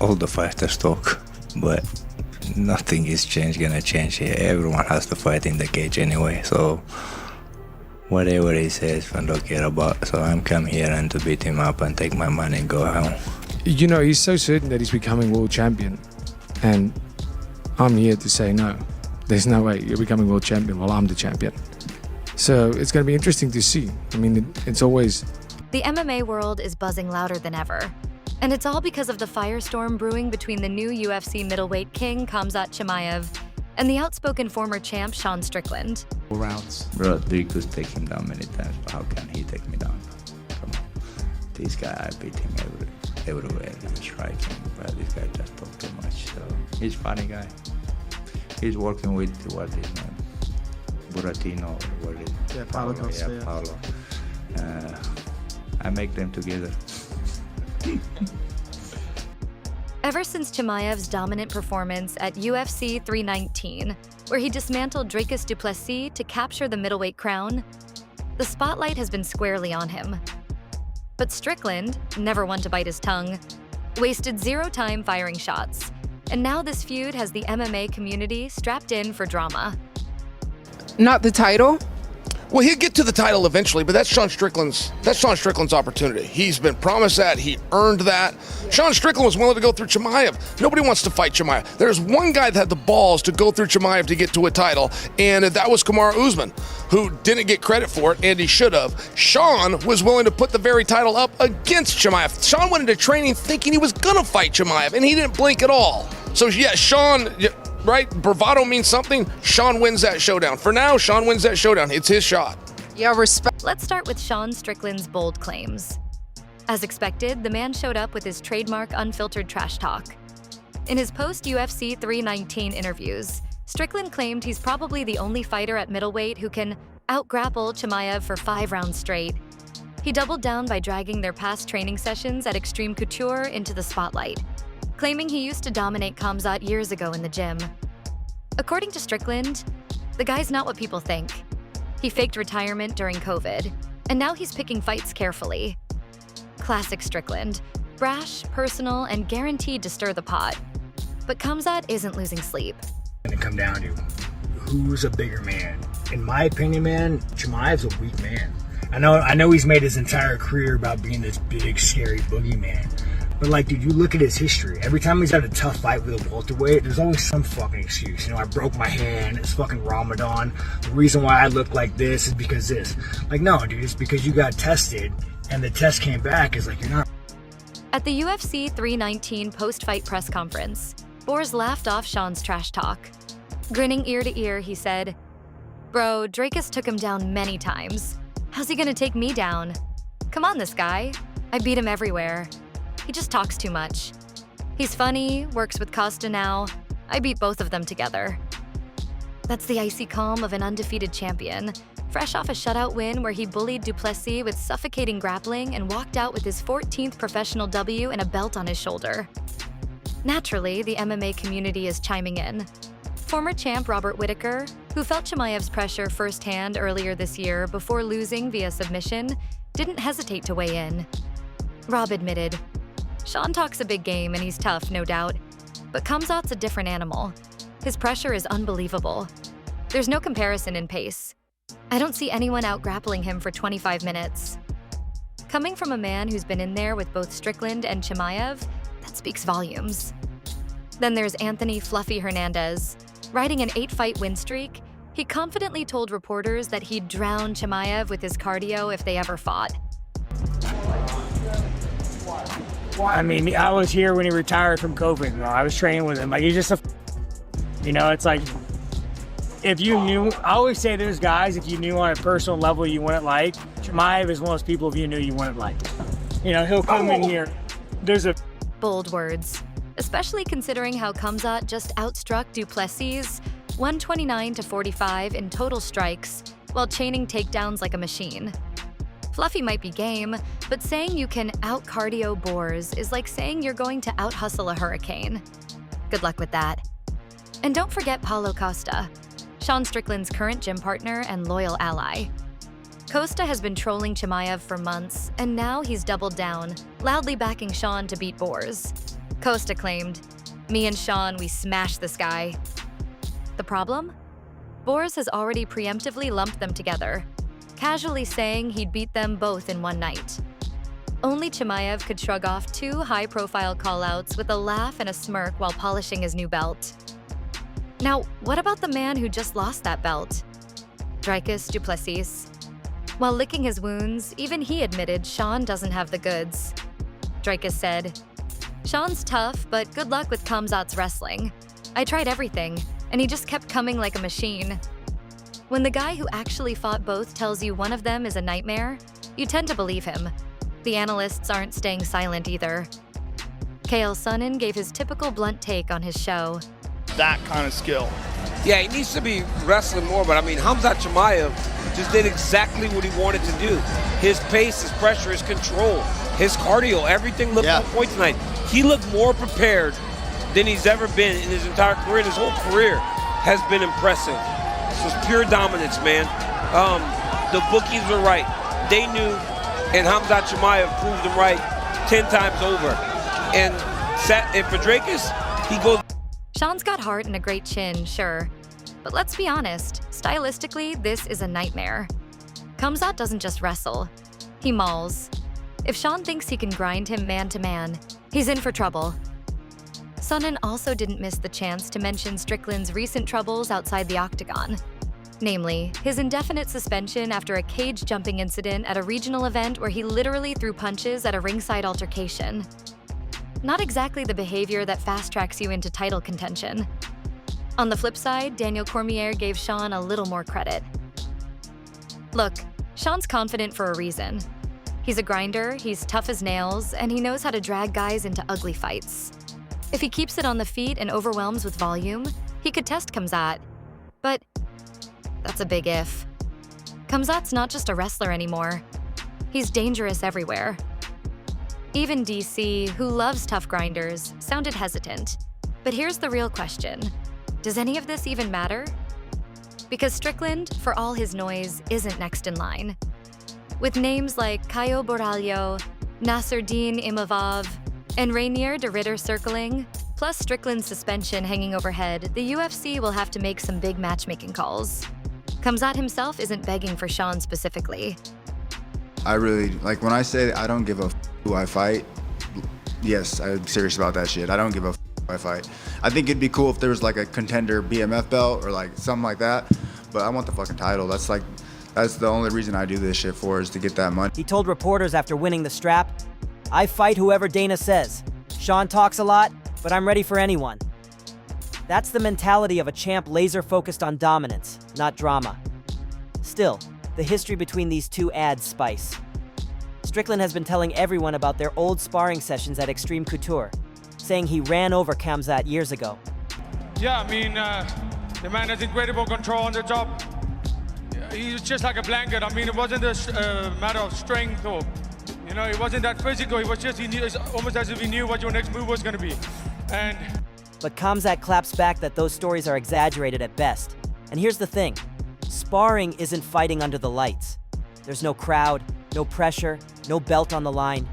All the fighters talk, but nothing is gonna change here. Everyone has to fight in the cage anyway, so whatever he says, I don't care about. So I'm come here and to beat him up and take my money and go home. You know, he's so certain that he's becoming world champion, and I'm here to say no. There's no way you're becoming world champion while I'm the champion. So it's going to be interesting to see. I mean, it's always... The MMA world is buzzing louder than ever. And it's all because of the firestorm brewing between the new UFC middleweight king, Khamzat Chimaev, and the outspoken former champ, Sean Strickland. Rounds. Bro, Dricus take him down many times, but how can he take me down? Come on. This guy, I beat him everywhere. He striking, but this guy just talk too much. So he's a funny guy. He's working with, what is his name? Buratino, what is it? Yeah, Paulo. Costa, yeah, Paulo. I make them together. Ever since Chimaev's dominant performance at UFC 319, where he dismantled Dricus du Plessis to capture the middleweight crown, the spotlight has been squarely on him. But Strickland, never one to bite his tongue, wasted zero time firing shots. And now this feud has the MMA community strapped in for drama. Not the title? Well, he'll get to the title eventually, but that's Sean Strickland's opportunity. He's been promised that. He earned that. Sean Strickland was willing to go through Chimaev. Nobody wants to fight Chimaev. There's one guy that had the balls to go through Chimaev to get to a title, and that was Kamaru Usman, who didn't get credit for it, and he should have. Sean was willing to put the very title up against Chimaev. Sean went into training thinking he was going to fight Chimaev, and he didn't blink at all. So, yeah, Sean... Right? Bravado means something. Sean wins that showdown. For now, Sean wins that showdown. It's his shot. Yeah, respect. Let's start with Sean Strickland's bold claims. As expected, the man showed up with his trademark unfiltered trash talk. In his post-UFC 319 interviews, Strickland claimed he's probably the only fighter at middleweight who can out-grapple Chimaev for 5 rounds straight. He doubled down by dragging their past training sessions at Extreme Couture into the spotlight, claiming he used to dominate Khamzat years ago in the gym. According to Strickland, the guy's not what people think. He faked retirement during COVID, and now he's picking fights carefully. Classic Strickland, brash, personal, and guaranteed to stir the pot. But Khamzat isn't losing sleep. It's gonna come down to who's a bigger man. In my opinion, man, Chimaev's a weak man. I know he's made his entire career about being this big, scary boogeyman. But like, dude, you look at his history. Every time he's had a tough fight with a welterweight, there's always some fucking excuse. You know, I broke my hand, it's fucking Ramadan. The reason why I look like this is because this. Like, no, dude, it's because you got tested, and the test came back is like, you're not. At the UFC 319 post-fight press conference, Borz laughed off Sean's trash talk. Grinning ear to ear, he said, "Bro, Dricus took him down many times. How's he gonna take me down? Come on, this guy. I beat him everywhere. He just talks too much. He's funny, works with Costa now. I beat both of them together." That's the icy calm of an undefeated champion, fresh off a shutout win where he bullied du Plessis with suffocating grappling and walked out with his 14th professional W and a belt on his shoulder. Naturally, the MMA community is chiming in. Former champ Robert Whittaker, who felt Chimaev's pressure firsthand earlier this year before losing via submission, didn't hesitate to weigh in. Rob admitted, "Sean talks a big game and he's tough, no doubt. But Khamzat's a different animal. His pressure is unbelievable. There's no comparison in pace. I don't see anyone out-grappling him for 25 minutes." Coming from a man who's been in there with both Strickland and Chimaev, that speaks volumes. Then there's Anthony "Fluffy" Hernandez. Riding an 8-fight win streak, he confidently told reporters that he'd drown Chimaev with his cardio if they ever fought. I mean, I was here when he retired from COVID, bro. I was training with him. Like, he's just a, you know, it's like, if you knew, I always say there's guys, if you knew on a personal level you wouldn't like, Chimaev is one of those people if you knew you wouldn't like. You know, he'll come in here, there's a... Bold words, especially considering how Khamzat just outstruck du Plessis 129-45 in total strikes while chaining takedowns like a machine. Fluffy might be game, but saying you can out-cardio Borz is like saying you're going to out-hustle a hurricane. Good luck with that. And don't forget Paulo Costa, Sean Strickland's current gym partner and loyal ally. Costa has been trolling Chimaev for months, and now he's doubled down, loudly backing Sean to beat Borz. Costa claimed, "Me and Sean, we smashed this guy." The problem? Borz has already preemptively lumped them together, casually saying he'd beat them both in one night. Only Chimaev could shrug off 2 high-profile call-outs with a laugh and a smirk while polishing his new belt. Now, what about the man who just lost that belt? Dricus du Plessis. While licking his wounds, even he admitted Sean doesn't have the goods. Dricus said, "Sean's tough, but good luck with Khamzat's wrestling. I tried everything, and he just kept coming like a machine." When the guy who actually fought both tells you one of them is a nightmare, you tend to believe him. The analysts aren't staying silent either. Chael Sonnen gave his typical blunt take on his show. That kind of skill. Yeah, he needs to be wrestling more, but I mean, Khamzat Chimaev just did exactly what he wanted to do. His pace, his pressure, his control, his cardio, everything looked on point tonight. He looked more prepared than he's ever been in his entire career. And his whole career has been impressive. This was pure dominance, man. The bookies were right. They knew, and Khamzat Chimaev proved them right 10 times over. And for Dricus, he goes. Sean's got heart and a great chin, sure. But let's be honest, stylistically, this is a nightmare. Khamzat doesn't just wrestle, he mauls. If Sean thinks he can grind him man-to-man, he's in for trouble. Sonnen also didn't miss the chance to mention Strickland's recent troubles outside the octagon. Namely, his indefinite suspension after a cage-jumping incident at a regional event where he literally threw punches at a ringside altercation. Not exactly the behavior that fast-tracks you into title contention. On the flip side, Daniel Cormier gave Sean a little more credit. Look, Sean's confident for a reason. He's a grinder, he's tough as nails, and he knows how to drag guys into ugly fights. If he keeps it on the feet and overwhelms with volume, he could test Khamzat. But that's a big if. Khamzat's not just a wrestler anymore. He's dangerous everywhere. Even DC, who loves tough grinders, sounded hesitant. But here's the real question. Does any of this even matter? Because Strickland, for all his noise, isn't next in line. With names like Caio Borralho, Nasruddin Imavov, and Rainier de Ridder circling, plus Strickland's suspension hanging overhead, the UFC will have to make some big matchmaking calls. Khamzat himself isn't begging for Sean specifically. I really, like when I say I don't give a who I fight, yes, I'm serious about that shit. I don't give a who I fight. I think it'd be cool if there was like a contender BMF belt or like something like that, but I want the fucking title. That's the only reason I do this shit for, is to get that money. He told reporters after winning the strap, "I fight whoever Dana says. Sean talks a lot, but I'm ready for anyone." That's the mentality of a champ laser-focused on dominance, not drama. Still, the history between these two adds spice. Strickland has been telling everyone about their old sparring sessions at Extreme Couture, saying he ran over Khamzat years ago. Yeah, I mean, the man has incredible control on the top. He was just like a blanket. I mean, it wasn't a matter of strength or, you know, it wasn't that physical. It was just, he knew, it's almost as if he knew what your next move was going to be. But Khamzat claps back that those stories are exaggerated at best. And here's the thing. Sparring isn't fighting under the lights. There's no crowd, no pressure, no belt on the line.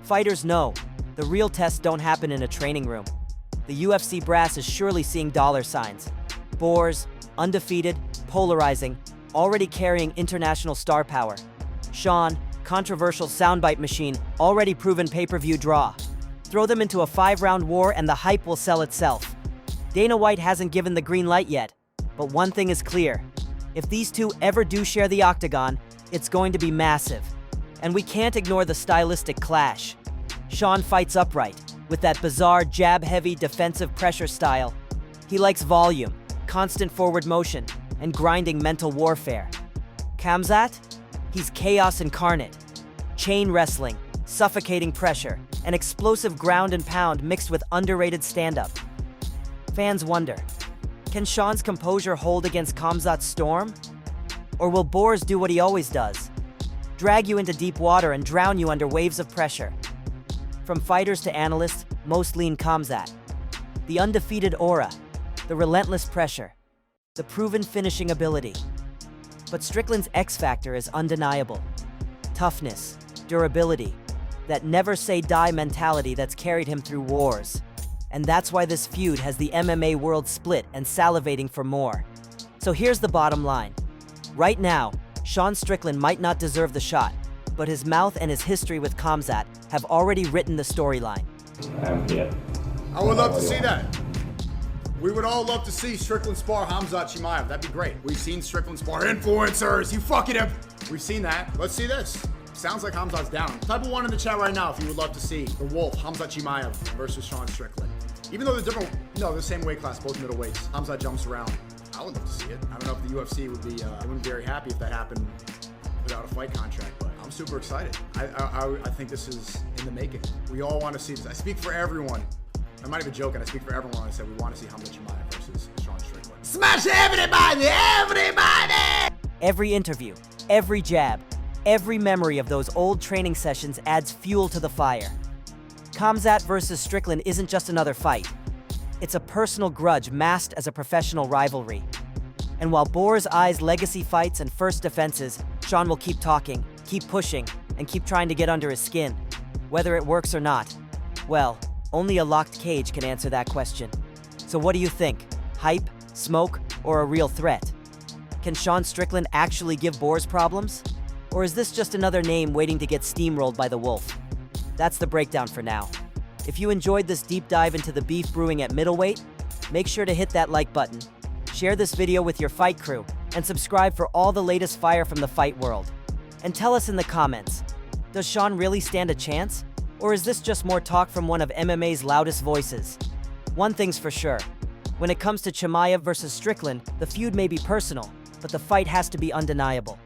Fighters know the real tests don't happen in a training room. The UFC brass is surely seeing dollar signs. Borz, undefeated, polarizing, already carrying international star power. Sean, controversial soundbite machine, already proven pay-per-view draw. Throw them into a 5-round war and the hype will sell itself. Dana White hasn't given the green light yet, but one thing is clear. If these two ever do share the octagon, it's going to be massive. And we can't ignore the stylistic clash. Sean fights upright, with that bizarre jab-heavy defensive pressure style. He likes volume, constant forward motion, and grinding mental warfare. Khamzat? He's chaos incarnate. Chain wrestling, suffocating pressure, and explosive ground and pound mixed with underrated stand-up. Fans wonder, can Sean's composure hold against Khamzat's storm? Or will Borz do what he always does? Drag you into deep water and drown you under waves of pressure. From fighters to analysts, most lean Khamzat. The undefeated aura, the relentless pressure, the proven finishing ability. But Strickland's X factor is undeniable. Toughness, durability, that never-say-die mentality that's carried him through wars. And that's why this feud has the MMA world split and salivating for more. So here's the bottom line. Right now, Sean Strickland might not deserve the shot, but his mouth and his history with Khamzat have already written the storyline. I would love to see that. We would all love to see Strickland spar Khamzat Chimaev. That'd be great. We've seen Strickland spar influencers. You fucking have. We've seen that. Let's see this. Sounds like Khamzat's down. Type of one in the chat right now if you would love to see the Wolf, Khamzat Chimaev versus Sean Strickland. Even though they're different, no, the same weight class, both middleweights. Khamzat jumps around. I would love to see it. I don't know if the UFC would be, they wouldn't be very happy if that happened without a fight contract, but I'm super excited. I think this is in the making. We all want to see this. I speak for everyone. I'm not even joking. I speak for everyone when I said we want to see Khamzat Chimaev versus Sean Strickland. Smash everybody! Everybody! Every interview, every jab, every memory of those old training sessions adds fuel to the fire. Khamzat versus Strickland isn't just another fight. It's a personal grudge masked as a professional rivalry. And while Borz eyes legacy fights and first defenses, Sean will keep talking, keep pushing, and keep trying to get under his skin. Whether it works or not, well, only a locked cage can answer that question. So what do you think? Hype, smoke, or a real threat? Can Sean Strickland actually give Borz problems? Or is this just another name waiting to get steamrolled by the Wolf? That's the breakdown for now. If you enjoyed this deep dive into the beef brewing at middleweight, make sure to hit that like button, share this video with your fight crew, and subscribe for all the latest fire from the fight world. And tell us in the comments, does Sean really stand a chance? Or is this just more talk from one of MMA's loudest voices? One thing's for sure. When it comes to Chimaev versus Strickland, the feud may be personal, but the fight has to be undeniable.